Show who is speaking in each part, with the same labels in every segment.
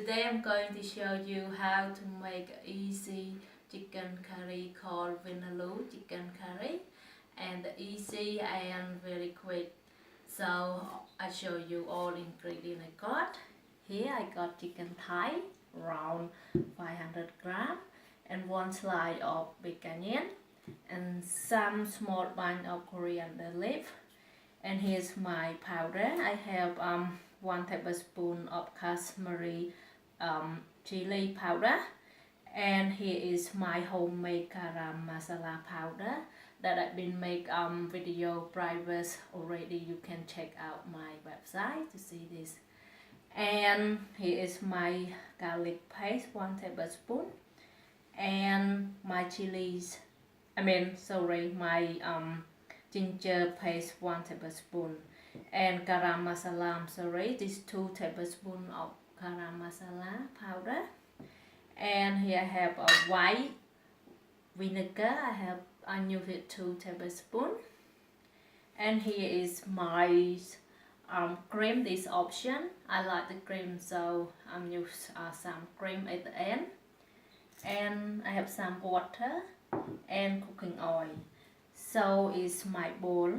Speaker 1: Today I'm going to show you how to make easy chicken curry called Vindaloo chicken curry, and easy and very quick. So I show you all ingredients I got. Here I got chicken thigh around 500 gram and one slice of big onion and some small bunch of coriander leaf. And here's my powder. I have 1 tablespoon of Kashmiri chili powder, and here is my homemade garam masala powder that I've been make video private already. You can check out my website to see this. And here is my garlic paste, 1 tablespoon, and my chilies. My ginger paste, 1 tablespoon, and garam masala. This 2 tablespoons of garam masala powder. And here I have a white vinegar. I use it 2 tablespoons. And here is my cream. This option. I like the cream, so I'm use some cream at the end. And I have some water and cooking oil. So is my bowl.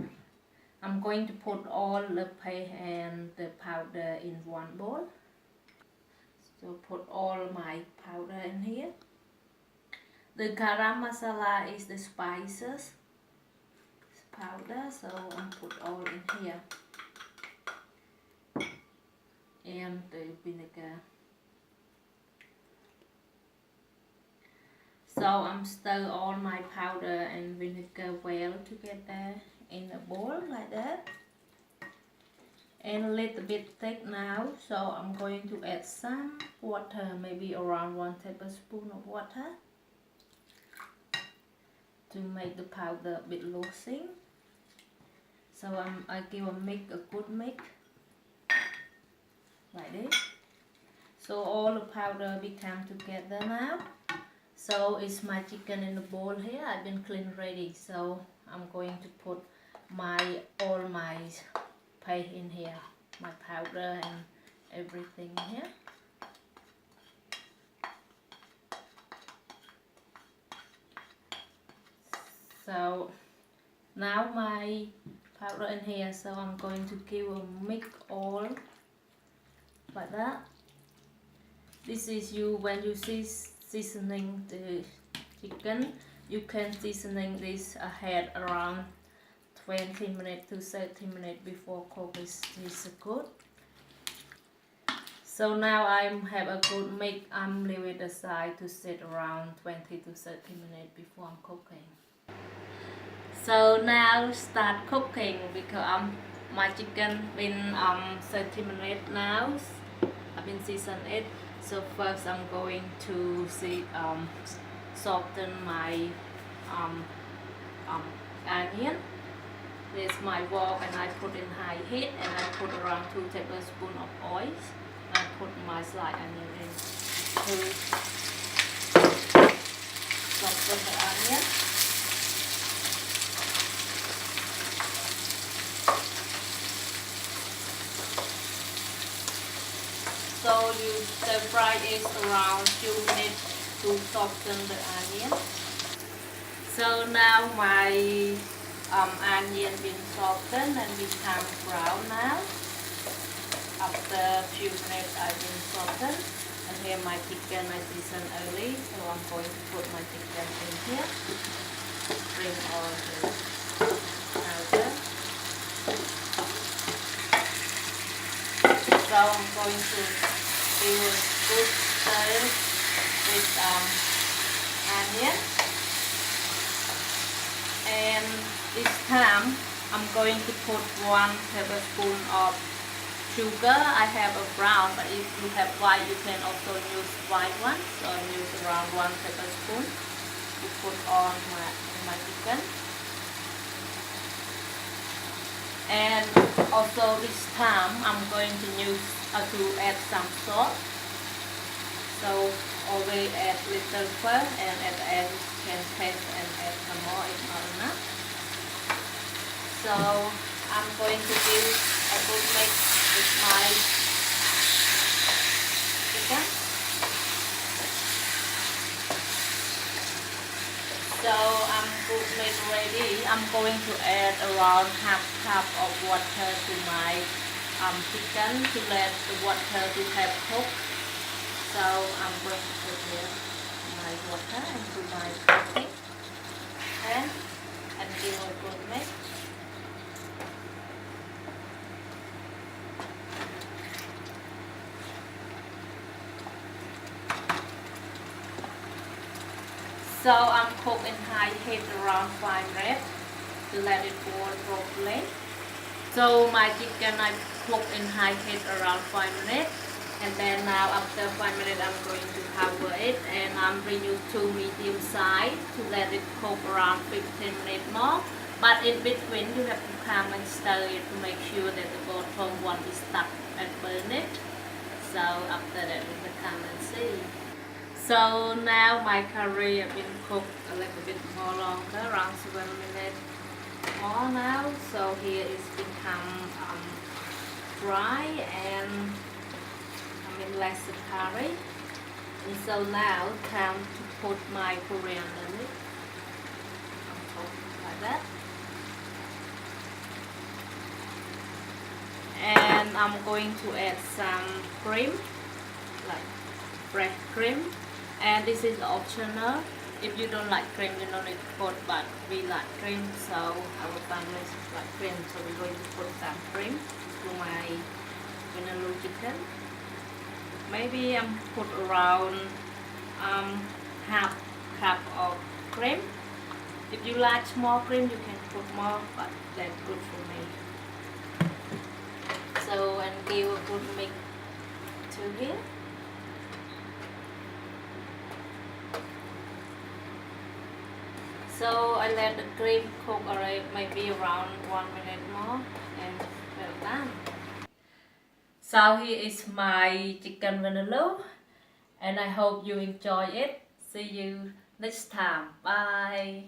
Speaker 1: I'm going to put all the paste and the powder in one bowl. So put all my powder in here. The garam masala is the spices powder, so I put all in here. And the vinegar. So I'm stir all my powder and vinegar well together in a bowl like that. And a little bit thick now, so I'm going to add some water, maybe around 1 tablespoon of water to make the powder a bit loosening. So I give a good mix like this. So all the powder become together now. So it's my chicken in the bowl here. I've been clean ready. So I'm going to put all my paste in here, my powder and everything here. So now my powder in here. So I'm going to give a mix all like that. This is when you seasoning the chicken, you can seasoning this ahead around 20 minutes to 30 minutes before cook. Is good. So now I have a good mix. I'm leave it aside to sit around 20 to 30 minutes before I'm cooking. So now start cooking because my chicken been 30 minutes now. I've been seasoning it. So first I'm going to soften my onion. This is my wok, and I put in high heat, and I put around 2 tablespoons of oil. I put my sliced onion in to soften the onion. So you stir fry it around 2 minutes to soften the onion. So now my onion been softened and become brown now. After a few minutes I've been softened, and here my chicken I seasoned early. So I'm going to put my chicken in here. Bring all the powder. So I'm going to do a good stir with onion. And this time I'm going to put 1 tablespoon of sugar. I have a brown, but if you have white you can also use white one. So I use around 1 tablespoon to put on my chicken. And also this time I'm going to use to add some salt. So always add little first, and at the end you can taste and add some more if not enough. So I'm going to do a good mix with my chicken. So I'm cook made ready. I'm going to add around half cup of water to my chicken to let the water to have cook. So I'm going to put here my water into my cooking pan and give it a good mix. So I'm cook in high heat around 5 minutes to let it boil properly. So my chicken I cook in high heat around 5 minutes, and then now after 5 minutes I'm going to cover it and I'm bringing to medium size to let it cook around 15 minutes more. But in between you have to come and stir it to make sure that the bottom one is stuck and burn it. So after that we can come and see. So now my curry has been cooked a little bit more longer, around 7 minutes more now. So here it's become dry and less curry. And so now time to put my coriander in it. Like that. And I'm going to add some cream, like fresh cream. And this is optional. If you don't like cream, you don't need to put, but we like cream, so our family like cream, so we're going to put some cream to my Vindaloo chicken. Maybe put around half cup of cream. If you like more cream, you can put more, but that's good for me. So and give a good mix to here. So I let the cream cook already maybe around 1 minute more and well done. So here is my chicken vindaloo and I hope you enjoy it. See you next time. Bye.